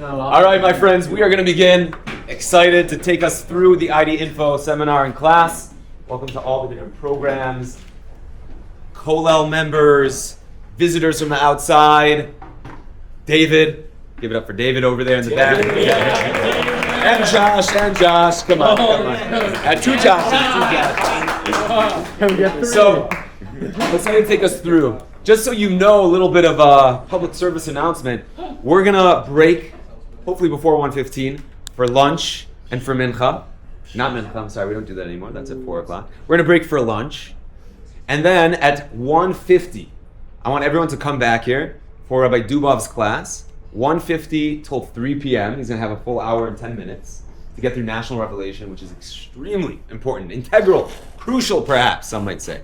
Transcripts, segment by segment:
All right, my friends, we are going to begin. Excited to take us through the ID Info seminar and class. Welcome to all the different programs, Kollel members, visitors from the outside. David, give it up for David over there in the back. And Josh, come on. Two Joshes. So, let's go and take us through. Just so you know a little bit of a public service announcement, we're going to break, hopefully before 1:15, for lunch and for mincha. Not mincha, I'm sorry, we don't do that anymore. That's at 4 o'clock. We're going to break for lunch. And then at 1:50, I want everyone to come back here for Rabbi Dubov's class. 1:50 till 3 p.m. He's going to have a full hour and 10 minutes to get through National Revelation, which is extremely important, integral, crucial perhaps, some might say.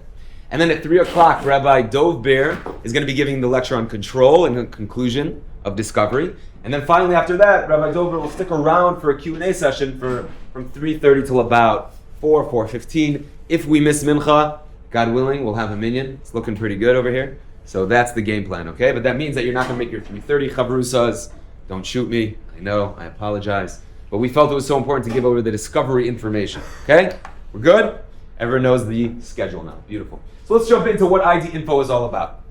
And then at 3 o'clock, Rabbi Dov Beer is going to be giving the lecture on control and the conclusion of discovery. And then finally after that, Rabbi Dov Beer will stick around for a Q&A session from 3:30 till about 4:15. If we miss mincha, God willing, we'll have a minyan. It's looking pretty good over here. So that's the game plan, okay? But that means that you're not going to make your 3:30 chavrusas. Don't shoot me. I know, I apologize. But we felt it was so important to give over the discovery information, okay? We're good? Everyone knows the schedule now. Beautiful. So let's jump into what ID Info is all about.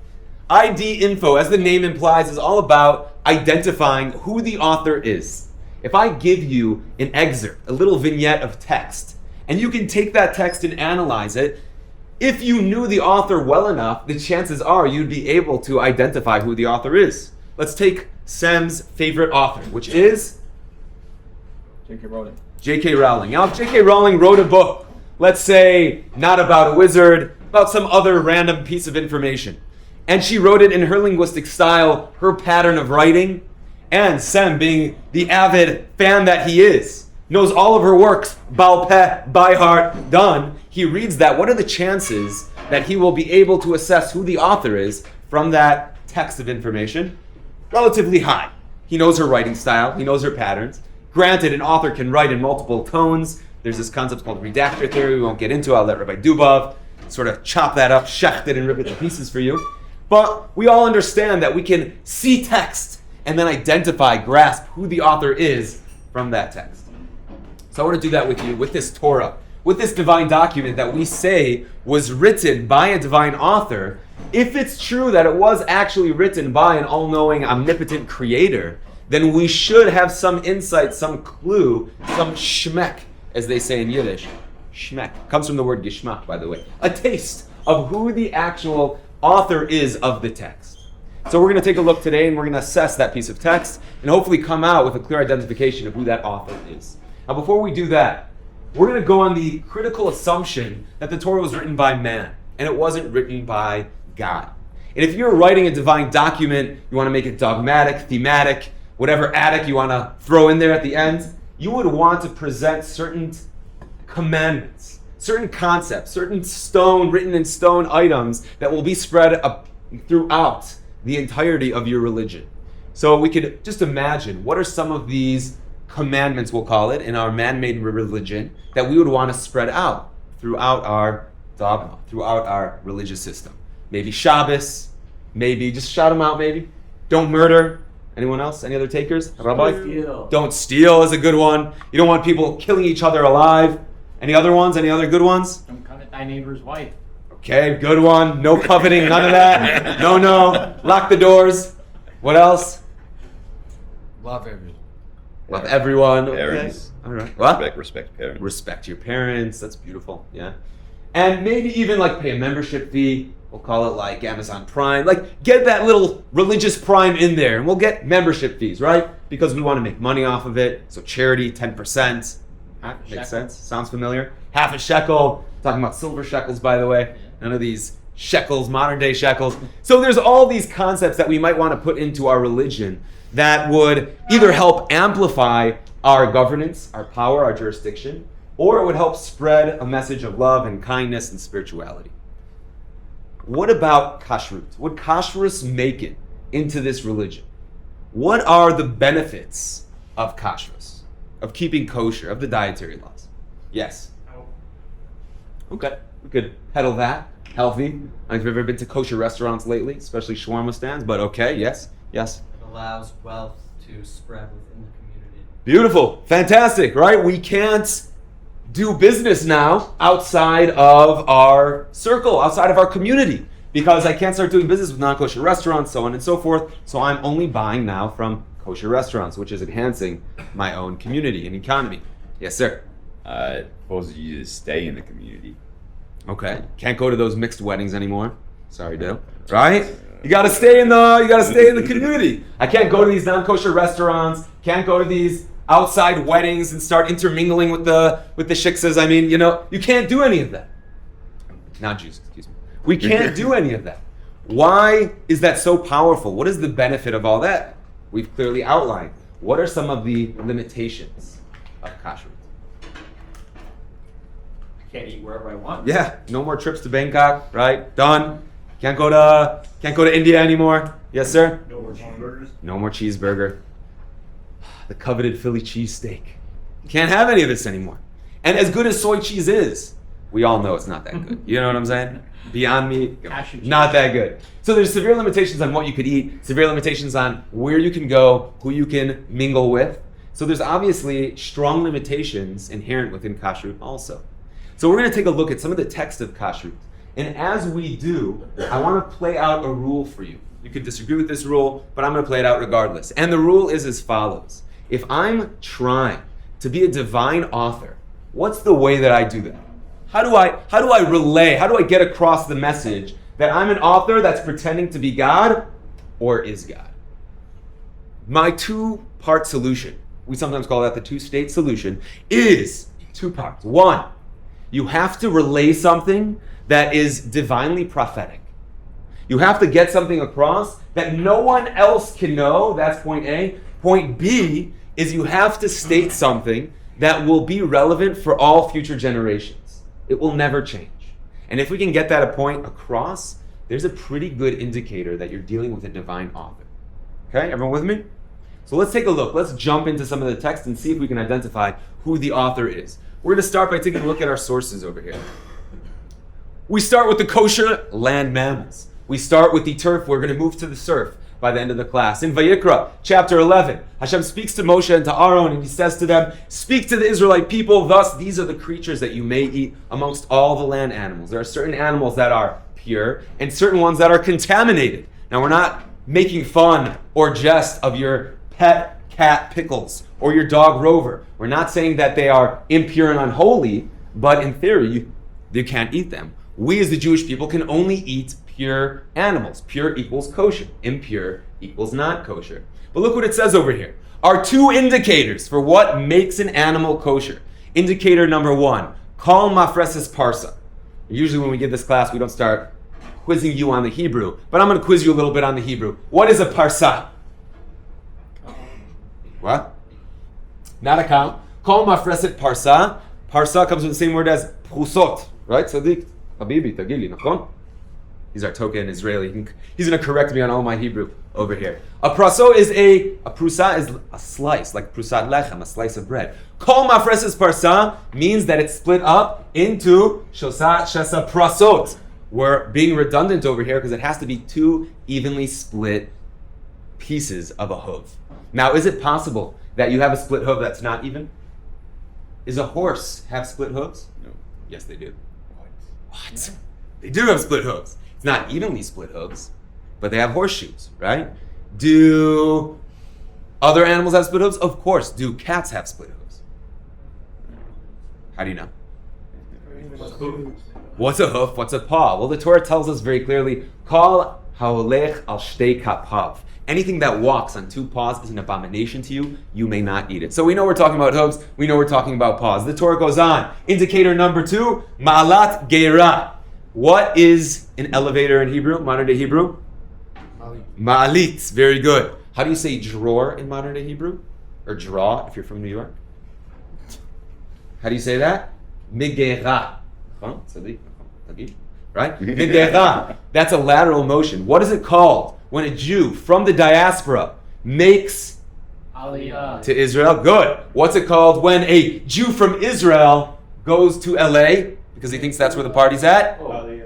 ID Info, as the name implies, is all about identifying who the author is. If I give you an excerpt, a little vignette of text, and you can take that text and analyze it, if you knew the author well enough, the chances are you'd be able to identify who the author is. Let's take Sam's favorite author, which is? J.K. Rowling. J.K. Rowling. Now, if J.K. Rowling wrote a book, let's say not about a wizard, about some other random piece of information, and she wrote it in her linguistic style, her pattern of writing, and Sam, being the avid fan that he is, knows all of her works, Baal Peh, by heart, done. He reads that. What are the chances that he will be able to assess who the author is from that text of information? Relatively high. He knows her writing style. He knows her patterns. Granted, an author can write in multiple tones. There's this concept called redactor theory. We won't get into it. I'll let Rabbi Dubov sort of chop that up, shecht it, and rip it to pieces for you. But we all understand that we can see text and then identify, grasp who the author is from that text. So I want to do that with you, with this Torah, with this divine document that we say was written by a divine author. If it's true that it was actually written by an all-knowing, omnipotent creator, then we should have some insight, some clue, some shmek, as they say in Yiddish. Shmek comes from the word geschmack, by the way. A taste of who the actual author is of the text. So we're going to take a look today and we're going to assess that piece of text and hopefully come out with a clear identification of who that author is. Now before we do that, we're going to go on the critical assumption that the Torah was written by man and it wasn't written by God. And if you're writing a divine document, you want to make it dogmatic, thematic, whatever attic you want to throw in there at the end, you would want to present certain commandments, certain concepts, certain written in stone items that will be spread up throughout the entirety of your religion. So we could just imagine, what are some of these commandments, we'll call it, in our man-made religion that we would want to spread out throughout our dogma, throughout our religious system? Maybe Shabbos, maybe, just shout them out maybe. Don't murder. Anyone else? Any other takers? Rabbi? Don't steal is a good one. You don't want people killing each other alive. Any other ones? Any other good ones? Don't covet thy neighbor's wife. Okay, good one. No coveting, none of that. No. Lock the doors. What else? Love everyone. Love everyone. Parents. Okay. All right. What? Respect parents. Respect your parents. That's beautiful. Yeah. And maybe even like pay a membership fee. We'll call it like Amazon Prime. Like get that little religious Prime in there and we'll get membership fees, right? Because we want to make money off of it. So charity, 10%. Makes sense? Sounds familiar? Half a shekel. Talking about silver shekels, by the way. None of these shekels, modern day shekels. So there's all these concepts that we might want to put into our religion that would either help amplify our governance, our power, our jurisdiction, or it would help spread a message of love and kindness and spirituality. What about kashrut? Would kashrus make it into this religion? What are the benefits of kashrus, of keeping kosher, of the dietary laws? Yes? Okay, we could peddle that. Healthy. I don't know if you've ever been to kosher restaurants lately, especially shawarma stands, but okay, yes. It allows wealth to spread within the community. Beautiful. Fantastic, right? We can't do business now outside of our circle, outside of our community, because I can't start doing business with non-kosher restaurants, so on and so forth. So I'm only buying now from kosher restaurants, which is enhancing my own community and economy. Yes, sir. Suppose you just stay in the community. Okay. Can't go to those mixed weddings anymore. Sorry, Dale. Right? You gotta stay in the community. I can't go to these non-kosher restaurants. Can't go to these outside weddings and start intermingling with the shiksas. I mean, you can't do any of that. Not Jews, excuse me. We can't do any of that. Why is that so powerful? What is the benefit of all that? We've clearly outlined. What are some of the limitations of kashrut? I can't eat wherever I want. Yeah, no more trips to Bangkok, right? Done. Can't go to India anymore. Yes, sir? No more cheeseburgers. No more cheeseburger. The coveted Philly cheesesteak. Can't have any of this anymore. And as good as soy cheese is, we all know it's not that good. You know what I'm saying? Beyond Meat, not that good. So there's severe limitations on what you could eat, severe limitations on where you can go, who you can mingle with. So there's obviously strong limitations inherent within kashrut also. So we're going to take a look at some of the text of kashrut. And as we do, I want to play out a rule for you. You could disagree with this rule, but I'm going to play it out regardless. And the rule is as follows. If I'm trying to be a divine author, what's the way that I do that? How do I relay, how do I get across the message that I'm an author that's pretending to be God or is God? My two-part solution, we sometimes call that the two-state solution, is two parts. One, you have to relay something that is divinely prophetic. You have to get something across that no one else can know. That's point A. Point B is you have to state something that will be relevant for all future generations. It will never change. And if we can get that point across, there's a pretty good indicator that you're dealing with a divine author. Okay, everyone with me? So let's take a look. Let's jump into some of the text and see if we can identify who the author is. We're going to start by taking a look at our sources over here. We start with the kosher land mammals. We start with the turf. We're going to move to the surf by the end of the class. In Vayikra, chapter 11, Hashem speaks to Moshe and to Aaron, and he says to them, speak to the Israelite people, thus these are the creatures that you may eat amongst all the land animals. There are certain animals that are pure and certain ones that are contaminated. Now, we're not making fun or jest of your pet cat Pickles or your dog Rover. We're not saying that they are impure and unholy, but in theory, you can't eat them. We as the Jewish people can only eat pure animals. Pure equals kosher. Impure equals not kosher. But look what it says over here. Are two indicators for what makes an animal kosher. Indicator number one, kol mafreses parsa. Usually when we give this class, we don't start quizzing you on the Hebrew, but I'm going to quiz you a little bit on the Hebrew. What is a parsa? What? Not a cow. Kol mafreset parsa. Parsa comes from the same word as prusot, right? Sadiq, habibi, tagili, nachon? He's our token Israeli. He's going to correct me on all my Hebrew over here. A prusa is a slice, like prusat lechem, a slice of bread. Kol mafreses parsa means that it's split up into shesa prasot. We're being redundant over here because it has to be two evenly split pieces of a hoof. Now, is it possible that you have a split hoof that's not even? Is a horse have split hooves? No. Yes, they do. What? They do have split hooves. It's not evenly split hooves, but they have horseshoes, right? Do other animals have split hooves? Of course. Do cats have split hooves? How do you know? What's a hoof? What's a paw? Well, the Torah tells us very clearly, Kol haolech al shtei kapav. Anything that walks on two paws is an abomination to you. You may not eat it. So we know we're talking about hooves. We know we're talking about paws. The Torah goes on. Indicator number two, ma'alat geira. What is an elevator in Hebrew, modern day Hebrew? Ma'alit. Very good. How do you say drawer in modern day Hebrew? Or draw if you're from New York? How do you say that? Megera. Right? Megera. That's a lateral motion. What is it called when a Jew from the diaspora makes Aliyah to Israel? Good. What's it called when a Jew from Israel goes to LA because he thinks that's where the party's at? Aliyah.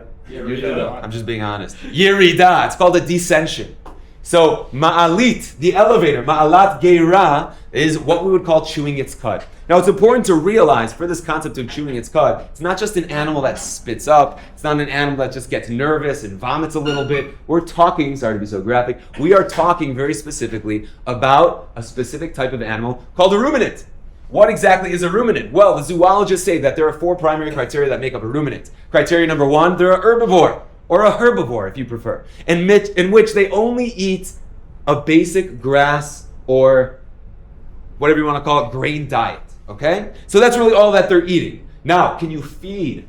I'm just being honest. Yerida. It's called a descension. So ma'alit, the elevator, ma'alat geira, is what we would call chewing its cud. Now it's important to realize for this concept of chewing its cud, it's not just an animal that spits up, it's not an animal that just gets nervous and vomits a little bit. We're talking, sorry to be so graphic, we are talking very specifically about a specific type of animal called a ruminant. What exactly is a ruminant? Well, the zoologists say that there are 4 primary criteria that make up a ruminant. Criteria number 1, they're a herbivore, or a herbivore if you prefer, in which they only eat a basic grass or whatever you want to call it, grain diet. Okay? So that's really all that they're eating. Now, can you feed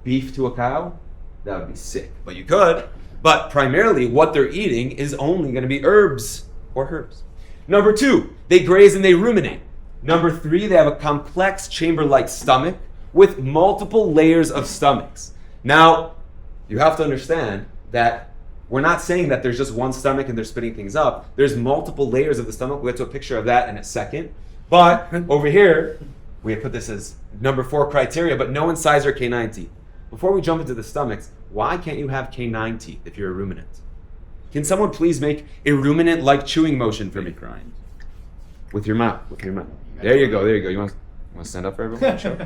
beef to a cow? That would be sick, but you could. But primarily what they're eating is only going to be herbs or herbs. Number 2, they graze and they ruminate. Number 3, they have a complex chamber-like stomach with multiple layers of stomachs. Now, you have to understand that we're not saying that there's just one stomach and they're spitting things up. There's multiple layers of the stomach. We'll get to a picture of that in a second. But over here, we have put this as number 4 criteria, but no incisor canine teeth. Before we jump into the stomachs, why can't you have canine teeth if you're a ruminant? Can someone please make a ruminant-like chewing motion for me? Grind. With your mouth. There you go. You want to stand up for everyone? Sure.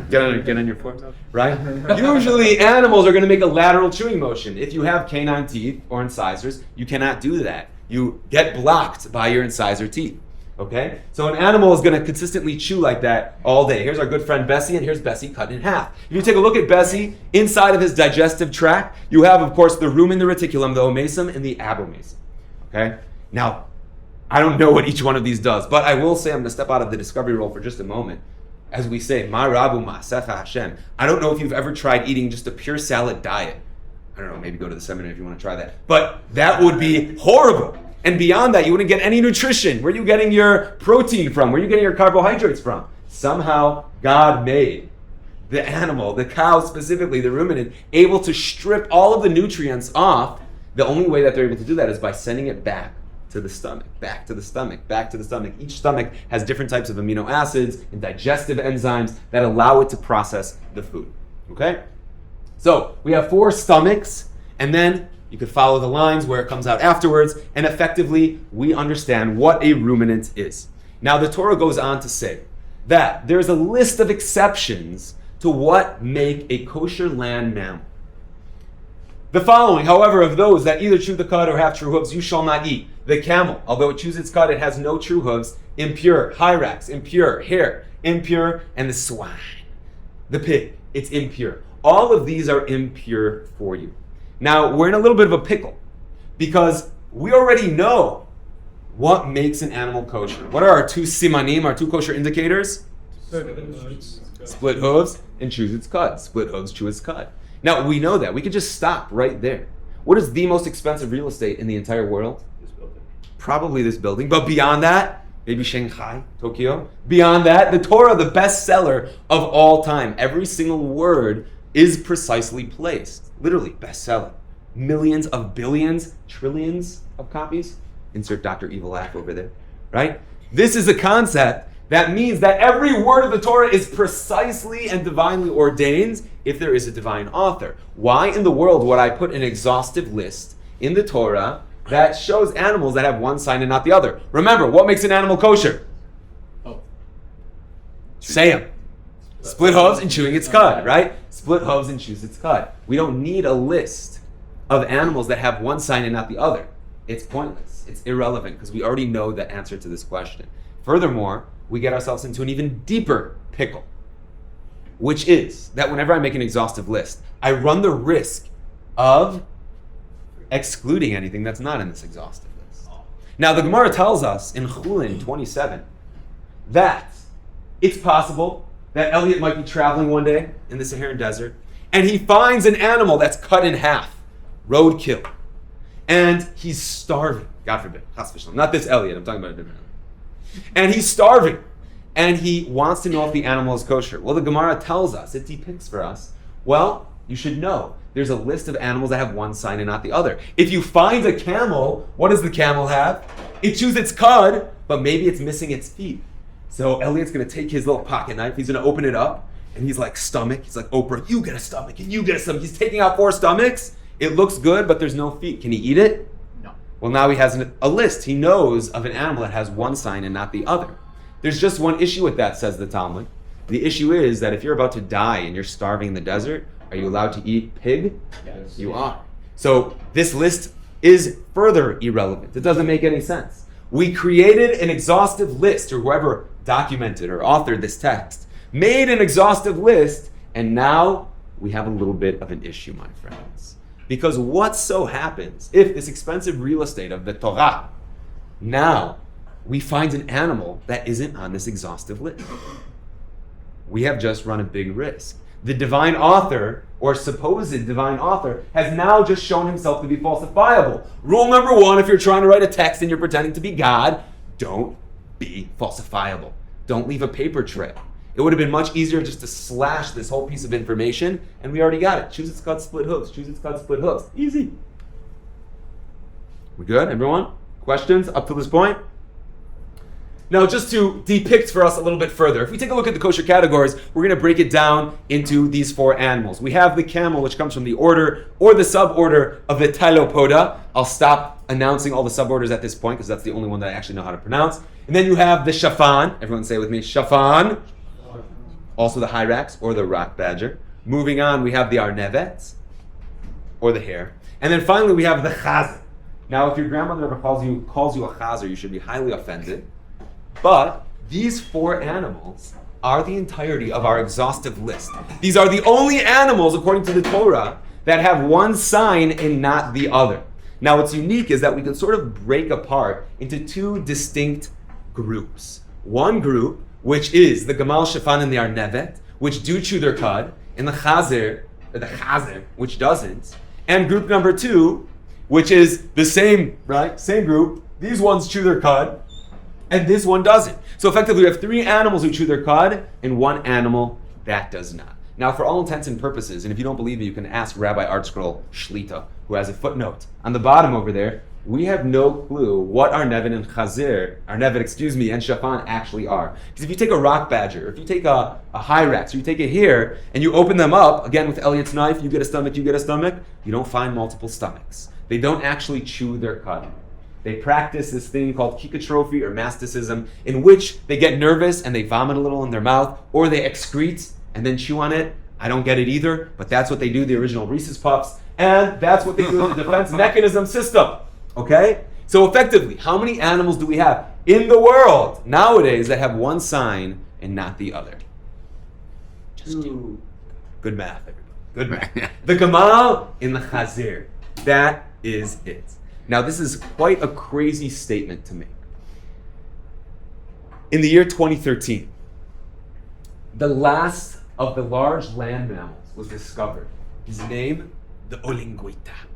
Get on your foot. Right? Usually animals are going to make a lateral chewing motion. If you have canine teeth or incisors, you cannot do that. You get blocked by your incisor teeth. Okay? So an animal is going to consistently chew like that all day. Here's our good friend Bessie, and here's Bessie cut in half. If you take a look at Bessie, inside of his digestive tract, you have, of course, the rumen, the reticulum, the omasum, and the abomasum. Okay? Now, I don't know what each one of these does, but I will say I'm going to step out of the discovery role for just a moment. As we say, Ma Rabu Ma'asecha Hashem. I don't know if you've ever tried eating just a pure salad diet. I don't know, maybe go to the seminar if you want to try that. But that would be horrible. And beyond that, you wouldn't get any nutrition. Where are you getting your protein from? Where are you getting your carbohydrates from? Somehow, God made the animal, the cow specifically, the ruminant, able to strip all of the nutrients off. The only way that they're able to do that is by sending it back to the stomach, back to the stomach, back to the stomach. Each stomach has different types of amino acids and digestive enzymes that allow it to process the food. Okay? So, we have 4 stomachs, and then you could follow the lines where it comes out afterwards, and effectively, we understand what a ruminant is. Now, the Torah goes on to say that there's a list of exceptions to what make a kosher land mammal. The following, however, of those that either chew the cud or have true hooves, you shall not eat. The camel, although it chews its cud, it has no true hooves. Impure. Hyrax, impure. Hare, impure. And the swine, the pig, it's impure. All of these are impure for you. Now, we're in a little bit of a pickle because we already know what makes an animal kosher. What are our 2 simanim, our 2 kosher indicators? Split hooves and chews its cud. Split hooves, chew its cud. Now, we know that. We could just stop right there. What is the most expensive real estate in the entire world? This building. Probably this building. But beyond that, maybe Shanghai, Tokyo. Beyond that, the Torah, the bestseller of all time. Every single word is precisely placed. Literally, bestseller. Millions of billions, trillions of copies. Insert Dr. Evil laugh over there. Right? This is a concept that means that every word of the Torah is precisely and divinely ordained if there is a divine author. Why in the world would I put an exhaustive list in the Torah that shows animals that have one sign and not the other? Remember, what makes an animal kosher? Oh. Say them. Split hooves and chewing its cud, right? Split hooves and chews its cud. We don't need a list of animals that have one sign and not the other. It's pointless. It's irrelevant because we already know the answer to this question. Furthermore, we get ourselves into an even deeper pickle, which is that whenever I make an exhaustive list, I run the risk of excluding anything that's not in this exhaustive list. Now, the Gemara tells us in Chulin 27 that it's possible that Elliot might be traveling one day in the Saharan desert, and he finds an animal that's cut in half, roadkill, and he's starving. God forbid, not this Elliot, I'm talking about a different Elliot. And he's starving, and he wants to know if the animal is kosher. Well, the Gemara tells us, it depicts for us, well, you should know. There's a list of animals that have one sign and not the other. If you find a camel, what does the camel have? It chews its cud, but maybe it's missing its feet. So Elliot's going to take his little pocket knife, he's going to open it up, and he's like, stomach. He's like, Oprah, you get a stomach, and you get a stomach. He's taking out 4 stomachs. It looks good, but there's no feet. Can he eat it? No. Well, now he has a list. He knows of an animal that has one sign and not the other. There's just one issue with that, says the Talmud. The issue is that if you're about to die and you're starving in the desert, are you allowed to eat pig? Yes. You are. So this list is further irrelevant. It doesn't make any sense. We created an exhaustive list, or whoever documented or authored this text made an exhaustive list, and now we have a little bit of an issue, my friends. Because what so happens if this expensive real estate of the Torah, now we find an animal that isn't on this exhaustive list? We have just run a big risk. The divine author, or supposed divine author, has now just shown himself to be falsifiable. Rule number one, if you're trying to write a text and you're pretending to be God, don't be falsifiable. Don't leave a paper trail. It would have been much easier just to slash this whole piece of information, and we already got it. Choose its cut, split hooves. Choose its cut, split hooves. Easy. We good, everyone? Questions up to this point? Now, just to depict for us a little bit further, if we take a look at the kosher categories, we're going to break it down into these four animals. We have the camel, which comes from the order or the suborder of the Tylopoda. I'll stop announcing all the suborders at this point because that's the only one that I actually know how to pronounce. And then you have the shafan. Everyone say it with me, shafan. Also the hyrax or the rock badger. Moving on, we have the arnevet, or the hare. And then finally, we have the chazer. Now, if your grandmother ever calls you a chazer, you should be highly offended. But these four animals are the entirety of our exhaustive list. These are the only animals, according to the Torah, that have one sign and not the other. Now, what's unique is that we can sort of break apart into two distinct groups. One group, which is the Gamal, Shafan, and the Arnevet, which do chew their cud, and the Chazer, which doesn't. And group number two, which is the same, right? Same group. These ones chew their cud, and this one doesn't. So effectively, we have three animals who chew their cud, and one animal that does not. Now, for all intents and purposes, and if you don't believe me, you can ask Rabbi Art Scroll Shlita, who has a footnote on the bottom over there. We have no clue what Arnevet and Shafan actually are. Because if you take a rock badger, if you take a hyrax, or you take a hare, and you open them up, again with Elliot's knife, you get a stomach, you don't find multiple stomachs. They don't actually chew their cud. They practice this thing called kikatrophy or masticism, in which they get nervous and they vomit a little in their mouth, or they excrete and then chew on it. I don't get it either, but that's what they do, the original Reese's Puffs, and that's what they do in the defense mechanism system. Okay? So effectively, how many animals do we have in the world nowadays that have one sign and not the other? Just two. Good math, everybody. Good math. The Gamal and the Chazir. That is it. Now, this is quite a crazy statement to make. In the year 2013, the last of the large land mammals was discovered. His name, the Olinguita.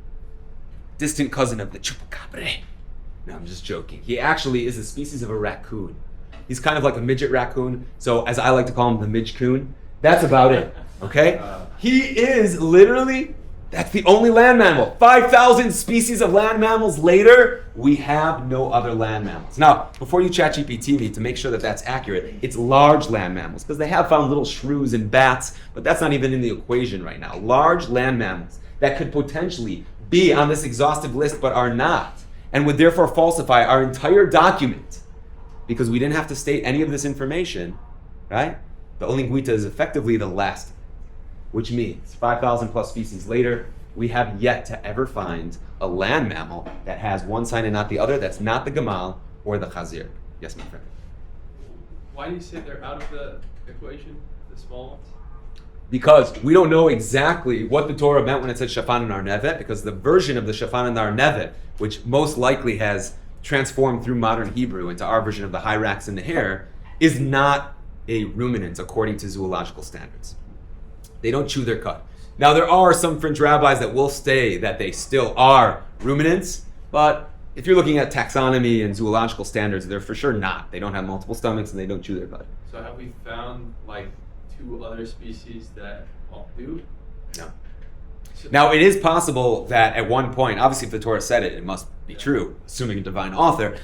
Distant cousin of the chupacabra. No, I'm just joking. He actually is a species of a raccoon. He's kind of like a midget raccoon, so as I like to call him, the midge-coon. That's about it, okay? He is literally, that's the only land mammal. 5,000 species of land mammals later, we have no other land mammals. Now, before you ChatGPT me to make sure that that's accurate, it's large land mammals, because they have found little shrews and bats, but that's not even in the equation right now. Large land mammals that could potentially be on this exhaustive list but are not, and would therefore falsify our entire document because we didn't have to state any of this information, right? The Olinguita is effectively the last, which means 5,000 plus species later, we have yet to ever find a land mammal that has one sign and not the other, that's not the Gamal or the Chazir. Yes, my friend. Why do you say they're out of the equation, the small ones? Because we don't know exactly what the Torah meant when it said Shafan and Arnevet, because the version of the Shafan and the Arnevet, which most likely has transformed through modern Hebrew into our version of the hyrax and the hare, is not a ruminant according to zoological standards. They don't chew their cud. Now, there are some fringe rabbis that will say that they still are ruminants, but if you're looking at taxonomy and zoological standards, they're for sure not. They don't have multiple stomachs and they don't chew their cud. So have we found like two other species that all do? No. Now, it is possible that at one point, obviously if the Torah said it, it must be true, assuming a divine author,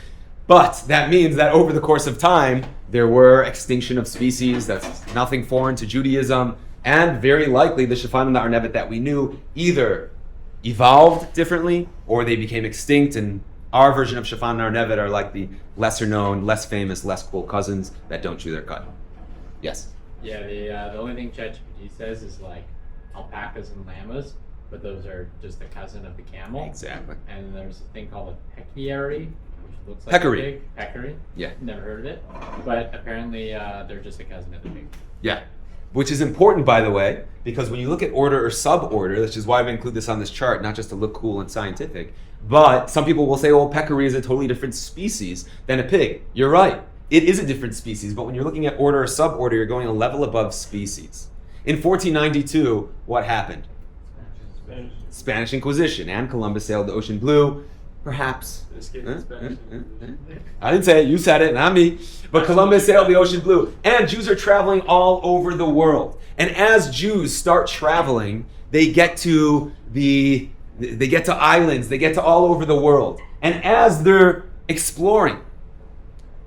but that means that over the course of time, there were extinction of species. That's nothing foreign to Judaism, and very likely the Shafan and the Arnevet that we knew either evolved differently or they became extinct and Our version of Shafan and Arnevet are like the lesser known, less famous, less cool cousins that don't chew their cud. Yes? Yeah, the only thing ChatGPT says is like alpacas and llamas, but those are just the cousin of the camel. Exactly. And there's a thing called a peccary, which looks like Peccary. a pig. Peccary. Yeah. Never heard of it, but apparently they're just a cousin of the pig. Yeah. Which is important, by the way, because when you look at order or suborder, which is why I include this on this chart, not just to look cool and scientific, but some people will say, oh, peccary is a totally different species than a pig. You're right. It is a different species, but when you're looking at order or suborder, you're going a level above species. In 1492, what happened? Spanish Inquisition, and Columbus sailed the ocean blue. Perhaps. I didn't say it, you said it, not me. But Columbus sailed the ocean blue. And Jews are traveling all over the world. And as Jews start traveling, they get to islands, they get to all over the world. And as they're exploring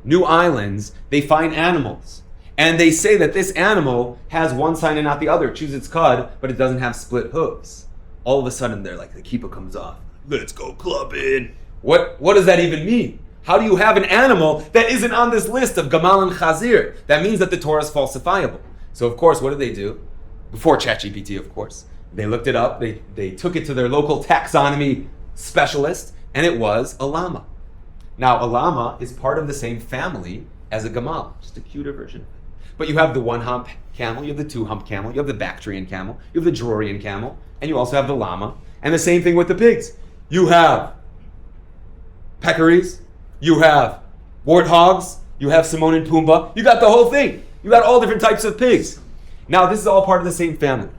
new islands, they find animals. And they say that this animal has one sign and not the other. It chews its cud, but it doesn't have split hooves. All of a sudden, they're like, the kippah comes off. Let's go clubbing. What does that even mean? How do you have an animal that isn't on this list of Gamal and Chazir? That means that the Torah is falsifiable. So, of course, what did they do? Before ChatGPT, of course. They looked it up. They took it to their local taxonomy specialist, and it was a llama. Now, a llama is part of the same family as a Gamal, just a cuter version. But you have the one-hump camel, you have the two-hump camel, you have the Bactrian camel, you have the Drorian camel, and you also have the llama. And the same thing with the pigs. You have peccaries, you have warthogs, you have Simone and Pumbaa. You got the whole thing. You got all different types of pigs. Now, this is all part of the same family.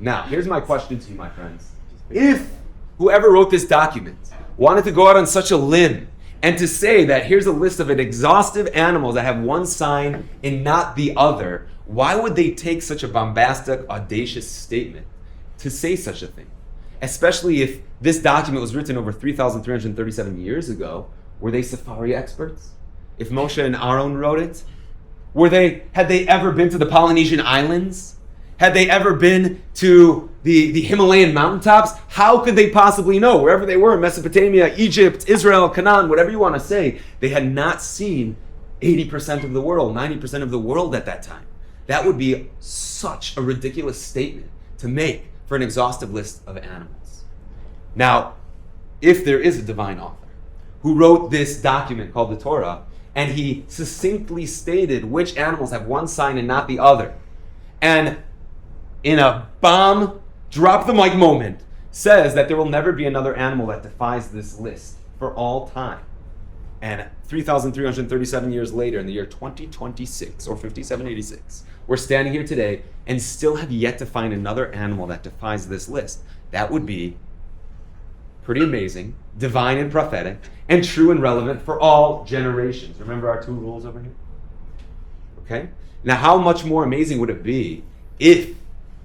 Now, here's my question to you, my friends. If whoever wrote this document wanted to go out on such a limb and to say that here's a list of an exhaustive animals that have one sign and not the other, why would they take such a bombastic, audacious statement to say such a thing? Especially if this document was written over 3,337 years ago. Were they safari experts? If Moshe and Aaron wrote it? Had they ever been to the Polynesian islands? Had they ever been to the Himalayan mountaintops? How could they possibly know? Wherever they were, Mesopotamia, Egypt, Israel, Canaan, whatever you want to say, they had not seen 80% of the world, 90% of the world at that time. That would be such a ridiculous statement to make for an exhaustive list of animals. Now, if there is a divine author who wrote this document called the Torah, and he succinctly stated which animals have one sign and not the other, and in a bomb, drop the mic moment, says that there will never be another animal that defies this list for all time. And 3,337 years later, in the year 2026, or 5786, we're standing here today and still have yet to find another animal that defies this list. That would be pretty amazing, divine and prophetic, and true and relevant for all generations. Remember our two rules over here? Okay? Now, how much more amazing would it be if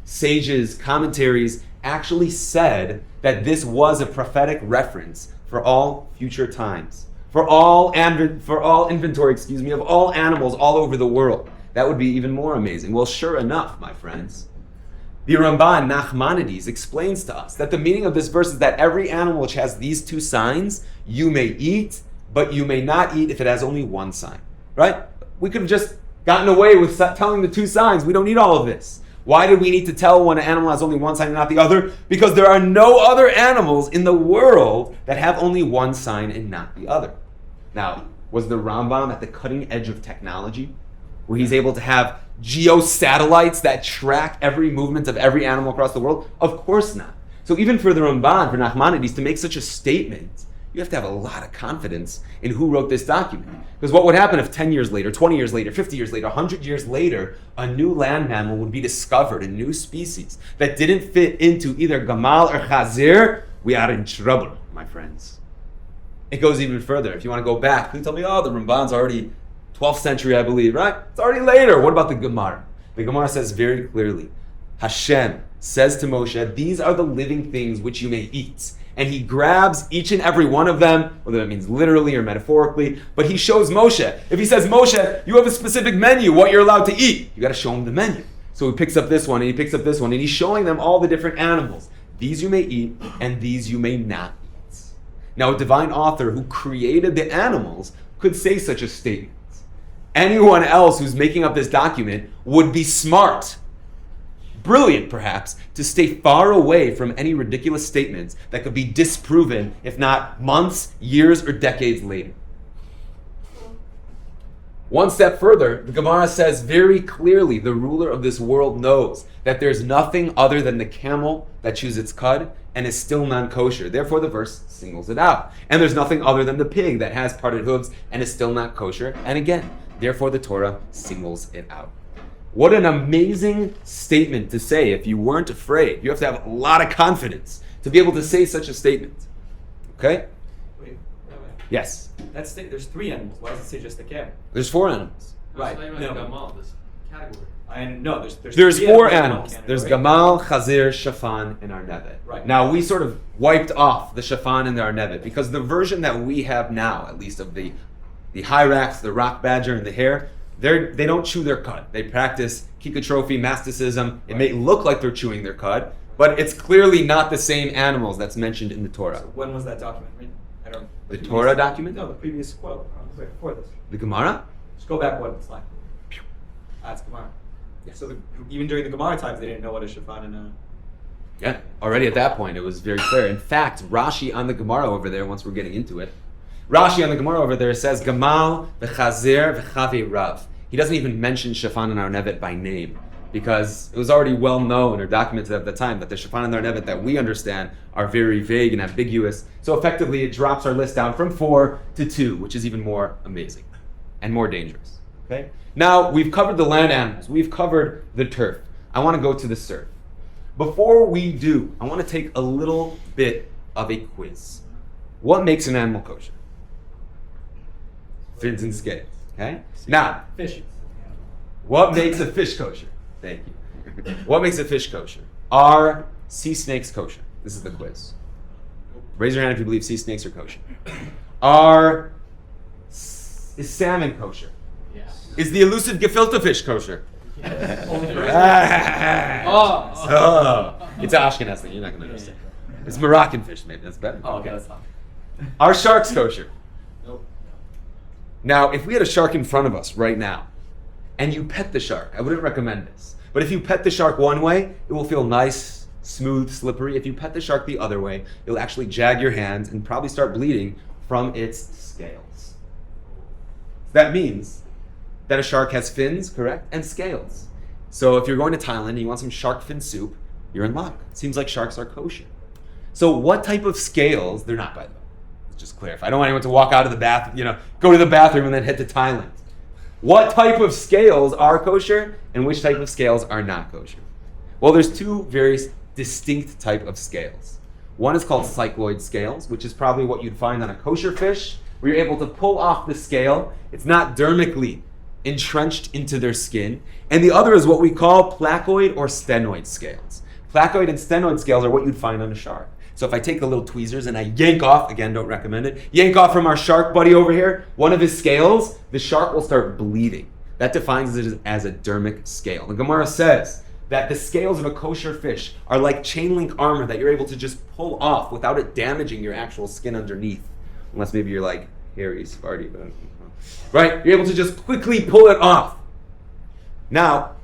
sages, commentaries actually said that this was a prophetic reference for all future times, for all inventory, of all animals all over the world? That would be even more amazing. Well, sure enough, my friends, the Ramban Nachmanides explains to us that the meaning of this verse is that every animal which has these two signs, you may eat, but you may not eat if it has only one sign. Right? We could have just gotten away with telling the two signs. We don't need all of this. Why did we need to tell when an animal has only one sign and not the other? Because there are no other animals in the world that have only one sign and not the other. Now, was the Rambam at the cutting edge of technology, where he's able to have geosatellites that track every movement of every animal across the world? Of course not. So even for the Ramban, for Nachmanides, to make such a statement, you have to have a lot of confidence in who wrote this document. Because what would happen if 10 years later, 20 years later, 50 years later, 100 years later, a new land mammal would be discovered, a new species, that didn't fit into either Gamal or Chazir? We are in trouble, my friends. It goes even further. If you want to go back, you tell me, the Ramban's already 12th century, I believe, right? It's already later. What about the Gemara? The Gemara says very clearly, Hashem says to Moshe, these are the living things which you may eat. And he grabs each and every one of them, whether that means literally or metaphorically, but he shows Moshe. If he says, Moshe, you have a specific menu, what you're allowed to eat, you got to show him the menu. So he picks up this one, and he picks up this one, and he's showing them all the different animals. These you may eat, and these you may not eat. Now, a divine author who created the animals could say such a statement. Anyone else who's making up this document would be smart, brilliant perhaps, to stay far away from any ridiculous statements that could be disproven, if not months, years, or decades later. One step further, the Gemara says very clearly the ruler of this world knows that there's nothing other than the camel that chews its cud and is still non-kosher. Therefore, the verse singles it out. And there's nothing other than the pig that has parted hooves and is still not kosher. And again, therefore, the Torah singles it out. What an amazing statement to say if you weren't afraid. You have to have a lot of confidence to be able to say such a statement. Okay? Wait. Yes. There's 3 animals. Why does it say just the camel? There's 4 animals. Right. No. Gamal, this category. There's 3 4 animals. animals. There's Gamal, Chazir, Shafan, and Arnevet. Right. Now, we sort of wiped off the Shafan and the Arnevet because the version that we have now, at least of the hyrax, the rock badger, and the hare, they don't chew their cud. They practice kikatrophy, masticism. It may look like they're chewing their cud, but it's clearly not the same animals that's mentioned in the Torah. So when was that document written? I don't know. The Torah document? No, the previous quote. Before this. The Gemara? Just go back one slide. That's Gemara. Yes. So even during the Gemara times, they didn't know what a shafan and a... Yeah, already at that point, it was very clear. In fact, Rashi on the Gemara over there, once we're getting into it, Rashi on the Gemara over there says, Gamal v'chazir v'chavi rav. He doesn't even mention Shafan and Arnevet by name because it was already well known or documented at the time that the Shafan and Arnevet that we understand are very vague and ambiguous. So effectively, it drops our list down from 4 to 2, which is even more amazing and more dangerous. Okay. Now, we've covered the land animals. We've covered the turf. I want to go to the surf. Before we do, I want to take a little bit of a quiz. What makes an animal kosher? Fins and scales. Okay? Now, Fish. what makes a fish kosher? Thank you. What makes a fish kosher? Are sea snakes kosher? This is the quiz. Raise your hand if you believe sea snakes are kosher. Is salmon kosher? Yes. Is the elusive gefilte fish kosher? It's an Ashkenaz thing. You're not going to understand. It's Moroccan fish, maybe. That's better. Oh, okay, that's fine. Are sharks kosher? Nope. Now, if we had a shark in front of us right now, and you pet the shark, I wouldn't recommend this. But if you pet the shark one way, it will feel nice, smooth, slippery. If you pet the shark the other way, it'll actually jag your hands and probably start bleeding from its scales. That means that a shark has fins, correct, and scales. So if you're going to Thailand and you want some shark fin soup, you're in luck. It seems like sharks are kosher. So what type of scales, they're not, by the way. Let's just clarify. I don't want anyone to walk out of the bath, go to the bathroom and then head to Thailand. What type of scales are kosher and which type of scales are not kosher? Well, there's 2 very distinct type of scales. One is called cycloid scales, which is probably what you'd find on a kosher fish, where you're able to pull off the scale. It's not dermically entrenched into their skin. And the other is what we call placoid or stenoid scales. Placoid and stenoid scales are what you'd find on a shark. So if I take the little tweezers and I yank off, again, don't recommend it, yank off from our shark buddy over here, one of his scales, the shark will start bleeding. That defines it as a dermic scale. The Gemara says that the scales of a kosher fish are like chain link armor that you're able to just pull off without it damaging your actual skin underneath. Unless maybe you're like hairy, Sparty. Right? You're able to just quickly pull it off. Now,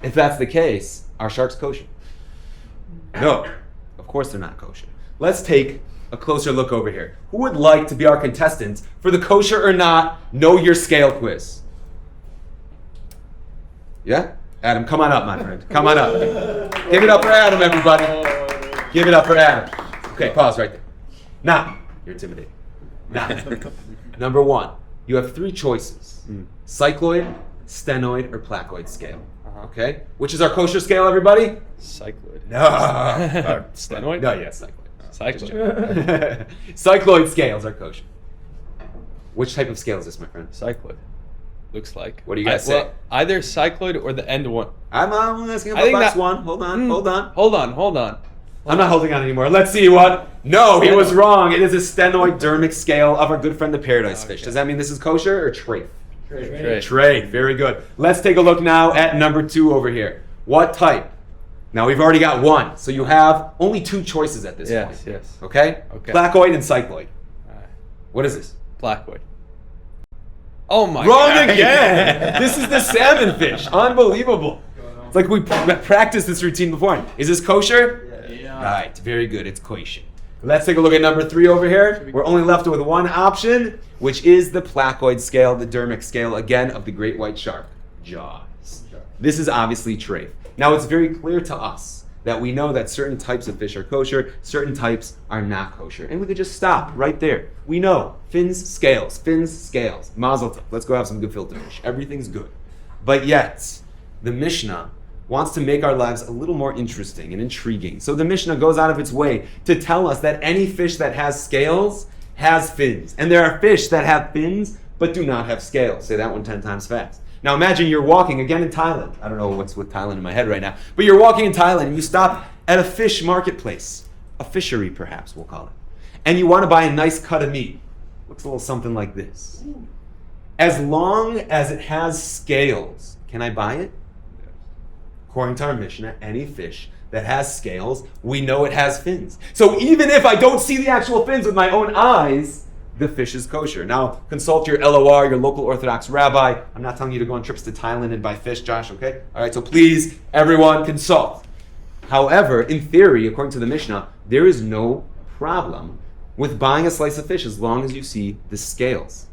if that's the case, are sharks kosher? No. Of course they're not kosher. Let's take a closer look over here. Who would like to be our contestant for the kosher or not know your scale quiz? Yeah? Adam, come on up, my friend. Come on up. Give it up for Adam, everybody. Give it up for Adam. Okay, pause right there. Now, you're intimidating. Now, number 1, you have 3 choices. Cycloid, stenoid, or placoid scale. Okay? Which is our kosher scale, everybody? Cycloid. No. Stenoid? No, yeah, cycloid. Cycloid. Cycloid scales are kosher. Which type of scale is this, my friend? Cycloid. Looks like. What do you guys say? Well, either cycloid or the end one. I'm asking I about think box that- 1. Hold on. Hold on. I'm not holding on anymore. Let's see what. No, he was wrong. It is a stenoid dermic scale of our good friend the paradise fish. Does that mean this is kosher or treif? Treif. Very good. Let's take a look now at number 2 over here. What type? Now we've already got 1, so you have only 2 choices at this point. Yes. Okay? Okay. Placoid and cycloid. What is this? Placoid. Oh my Wrong god. again! This is the salmon fish. Unbelievable. It's like we practiced this routine before. Is this kosher? Yeah. Right, very good. It's kosher. Let's take a look at number 3 over here. We're only left with one option, which is the placoid scale, the dermic scale, again, of the great white shark. Jaws. This is obviously trait. Now, it's very clear to us that we know that certain types of fish are kosher, certain types are not kosher. And we could just stop right there. We know fins, scales, mazel tov. Let's go have some good filter fish. Everything's good. But yet, the Mishnah wants to make our lives a little more interesting and intriguing. So the Mishnah goes out of its way to tell us that any fish that has scales has fins. And there are fish that have fins but do not have scales. Say that one 10 times fast. Now imagine you're walking, again in Thailand. I don't know what's with Thailand in my head right now. But you're walking in Thailand and you stop at a fish marketplace. A fishery perhaps we'll call it. And you want to buy a nice cut of meat. Looks a little something like this. As long as it has scales, can I buy it? According to our Mishnah, any fish that has scales, we know it has fins. So even if I don't see the actual fins with my own eyes, the fish is kosher. Now, consult your LOR, your local Orthodox rabbi. I'm not telling you to go on trips to Thailand and buy fish, Josh, okay? All right, so please, everyone, consult. However, in theory, according to the Mishnah, there is no problem with buying a slice of fish as long as you see the scales.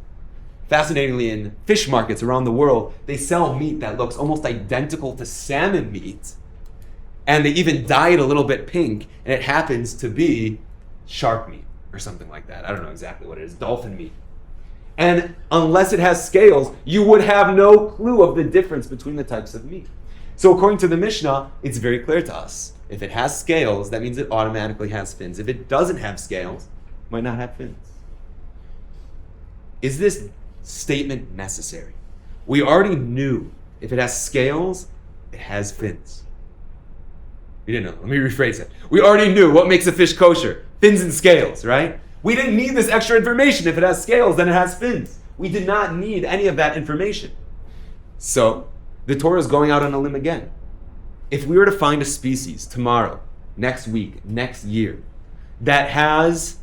Fascinatingly, in fish markets around the world, they sell meat that looks almost identical to salmon meat, and they even dye it a little bit pink, and it happens to be shark meat or something like that. I don't know exactly what it is, dolphin meat. And unless it has scales, you would have no clue of the difference between the types of meat. So according to the Mishnah, it's very clear to us. If it has scales, that means it automatically has fins. If it doesn't have scales, it might not have fins. Is this statement necessary? We already knew if it has scales, it has fins. We didn't know. Let me rephrase it. We already knew what makes a fish kosher. Fins and scales, right? We didn't need this extra information. If it has scales, then it has fins. We did not need any of that information. So, the Torah is going out on a limb again. If we were to find a species tomorrow, next week, next year, that has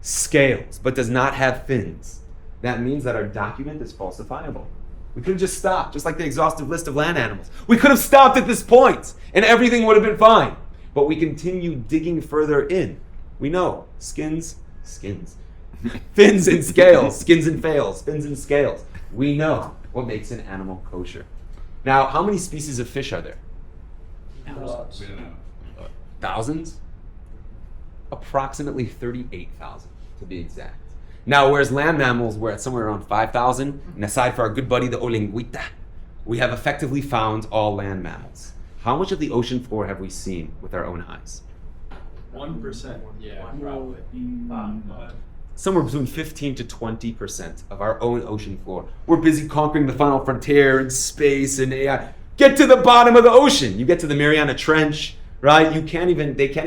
scales but does not have fins, that means that our document is falsifiable. We could have just stopped, just like the exhaustive list of land animals. We could have stopped at this point, and everything would have been fine. But we continue digging further in. We know skins. Fins and scales, skins and fails, fins and scales. We know what makes an animal kosher. Now, how many species of fish are there? Thousands? Approximately 38,000 to be exact. Now, whereas land mammals were at somewhere around 5,000, and aside for our good buddy the olinguita, we have effectively found all land mammals. How much of the ocean floor have we seen with our own eyes? 1%. Yeah, probably. Somewhere between 15 to 20% of our own ocean floor. We're busy conquering the final frontier in space and AI. Get to the bottom of the ocean. You get to the Mariana Trench, right? They can't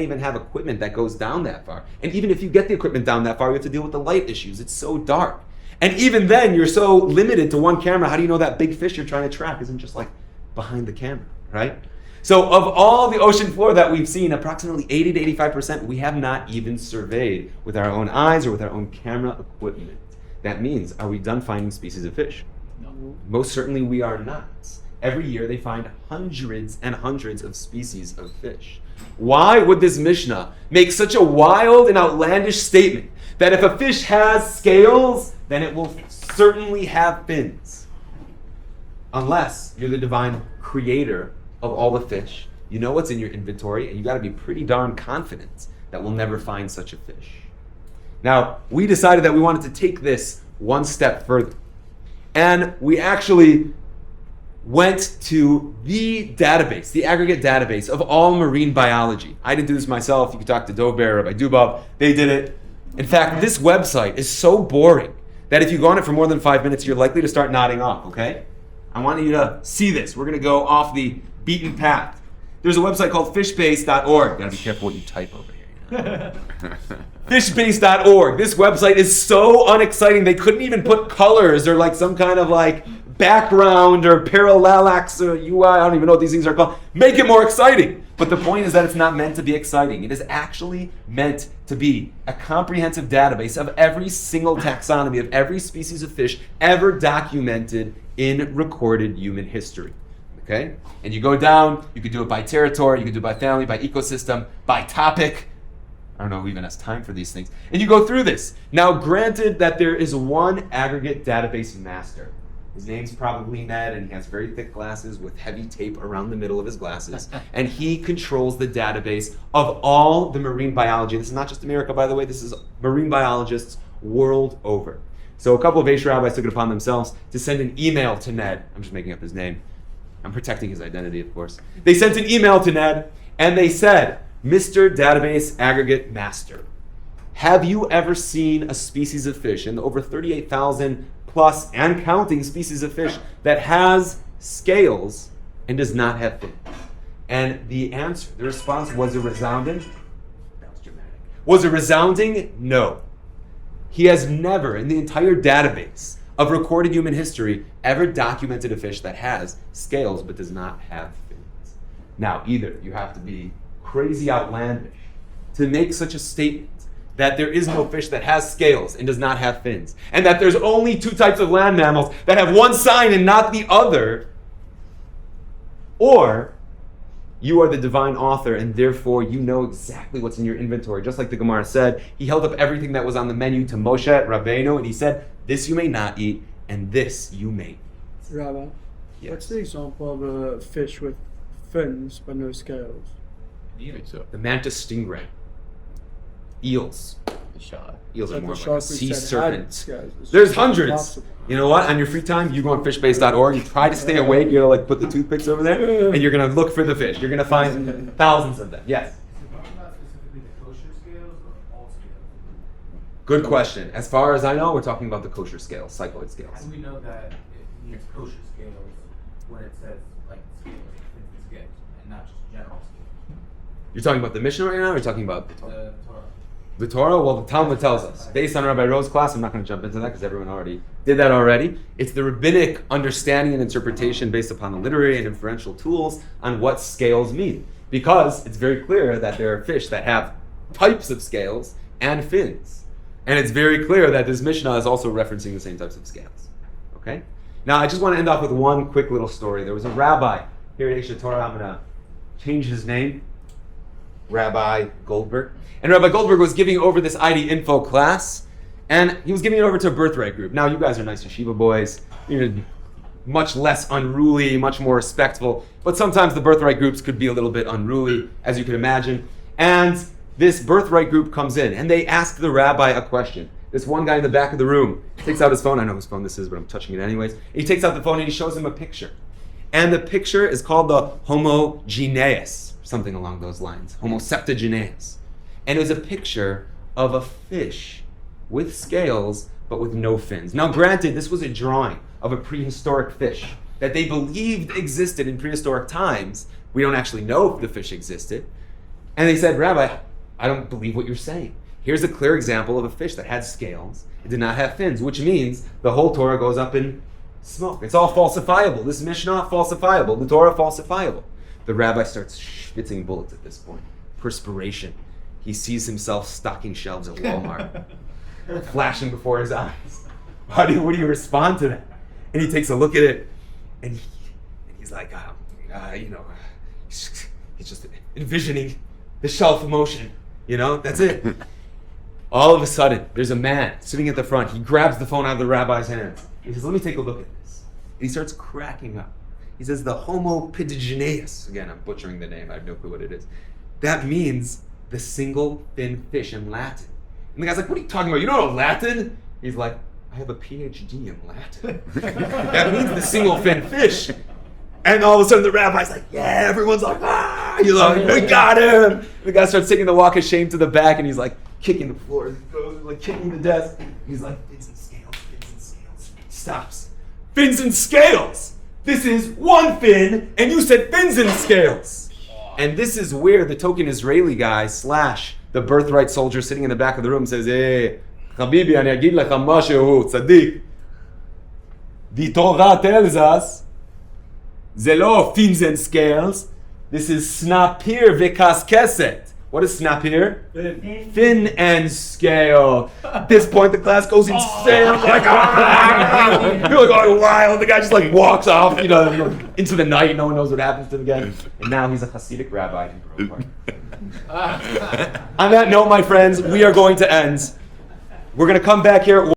even have equipment that goes down that far. And even if you get the equipment down that far, you have to deal with the light issues. It's so dark. And even then, you're so limited to one camera. How do you know that big fish you're trying to track isn't just like behind the camera, right? So of all the ocean floor that we've seen, approximately 80 to 85% we have not even surveyed with our own eyes or with our own camera equipment. That means, are we done finding species of fish? No. Most certainly we are not. Every year they find hundreds and hundreds of species of fish. Why would this Mishnah make such a wild and outlandish statement that if a fish has scales, then it will certainly have fins? Unless you're the divine creator of all the fish, you know what's in your inventory, and you got to be pretty darn confident that we'll never find such a fish. Now, we decided that we wanted to take this one step further, and we actually went to the database, the aggregate database of all marine biology. I didn't do this myself. You could talk to Dover, Rabbi Dubov. They did it. In fact, this website is so boring that if you go on it for more than 5 minutes, you're likely to start nodding off, okay? I want you to see this. We're going to go off the beaten path. There's a website called fishbase.org. Gotta be careful what you type over here. Fishbase.org. This website is so unexciting. They couldn't even put colors or like some kind of like background or parallax or UI, I don't even know what these things are called. Make it more exciting. But the point is that it's not meant to be exciting. It is actually meant to be a comprehensive database of every single taxonomy of every species of fish ever documented in recorded human history. Okay? And you go down, you could do it by territory, you could do it by family, by ecosystem, by topic. I don't know who even has time for these things. And you go through this. Now, granted that there is one aggregate database master. His name's probably Ned, and he has very thick glasses with heavy tape around the middle of his glasses. And he controls the database of all the marine biology. This is not just America, by the way. This is marine biologists world over. So a couple of Aish rabbis took it upon themselves to send an email to Ned. I'm just making up his name. I'm protecting his identity, of course. They sent an email to Ned, and they said, Mr. Database Aggregate Master, have you ever seen a species of fish in the over 38,000 plus and counting species of fish that has scales and does not have fins? And the answer, the response was a resounding, that was dramatic, was a resounding no. He has never, in the entire database of recorded human history, ever documented a fish that has scales but does not have fins. Now, either you have to be crazy outlandish to make such a statement that there is no fish that has scales and does not have fins, and that there's only two types of land mammals that have one sign and not the other, or you are the divine author and therefore you know exactly what's in your inventory. Just like the Gemara said, he held up everything that was on the menu to Moshe Rabbeinu and he said, this you may not eat and this you may eat. Rabbi, Yes. what's the example of a fish with fins but no scales? The mantis stingray. Eels. The shot. Eels are Like more the like a shark we sea said had serpent. scales. It's There's just hundreds. impossible. You know what? On your free time, you go on fishbase.org, you try to stay awake, you're gonna like put the toothpicks over there, and you're gonna look for the fish. You're gonna find thousands of them. Yes. Is it talking about specifically the kosher scales or all scales? Good question. As far as I know, we're talking about the kosher scales, cycloid How scales. do we know that it means kosher scales when it says like scales, it's scales, and not just general scales? You're talking about the Mishnah right now, or you're talking about The Torah. the Torah? Well, the Talmud tells us. Based on Rabbi Rose's class, I'm not going to jump into that because everyone already did that already. It's the rabbinic understanding and interpretation based upon the literary and inferential tools on what scales mean. Because it's very clear that there are fish that have types of scales and fins. And it's very clear that this Mishnah is also referencing the same types of scales. Okay? Now, I just want to end off with one quick little story. There was a rabbi here at Aish Torah. I'm going to change his name. Rabbi Goldberg. And Rabbi Goldberg was giving over this ID info class, and he was giving it over to a birthright group. Now, you guys are nice yeshiva boys. You're much less unruly, much more respectful, but sometimes the birthright groups could be a little bit unruly, as you can imagine. And this birthright group comes in, and they ask the rabbi a question. This one guy in the back of the room takes out his phone. I know whose phone this is, but I'm touching it anyways. He takes out the phone, and he shows him a picture. And the picture is called the homogeneus, something along those lines, Homo septuagenaeus. And it was a picture of a fish with scales, but with no fins. Now, granted, this was a drawing of a prehistoric fish that they believed existed in prehistoric times. We don't actually know if the fish existed. And they said, Rabbi, I don't believe what you're saying. Here's a clear example of a fish that had scales. It did not have fins, which means the whole Torah goes up in smoke. It's all falsifiable. This Mishnah, falsifiable. The Torah, falsifiable. The rabbi starts schwitzing bullets at this point. Perspiration. He sees himself stocking shelves at Walmart, flashing before his eyes. What do you respond to that? And he takes a look at it, and he's like, he's just envisioning the shelf motion. That's it. All of a sudden, there's a man sitting at the front. He grabs the phone out of the rabbi's hands. He says, let me take a look at this. And he starts cracking up. He says, the Homo pidigeneus. Again, I'm butchering the name. I have no clue what it is. That means the single fin fish in Latin. And the guy's like, what are you talking about? You don't know Latin? He's like, I have a PhD in Latin. That means the single fin fish. And all of a sudden the rabbi's like, yeah, everyone's like, we got him. The guy starts taking the walk of shame to the back, and he's like kicking the floor, like kicking the desk. He's like, fins and scales, fins and scales. Stops. Fins and scales. This is one fin, and you said fins and scales. And this is where the token Israeli guy / the birthright soldier sitting in the back of the room says, hey, Habibi, ani agid lecha mashehu, tzaddik. The Torah tells us, Zelo fins and scales. This is snapir v'kaskeset. What is snapir? Fin and scale. At this point, the class goes insane. I'm like, you're like going wild. The guy just like walks off, into the night. No one knows what happens to him again. And now he's a Hasidic rabbi in Grove Park. On that note, my friends, we are going to end. We're going to come back here.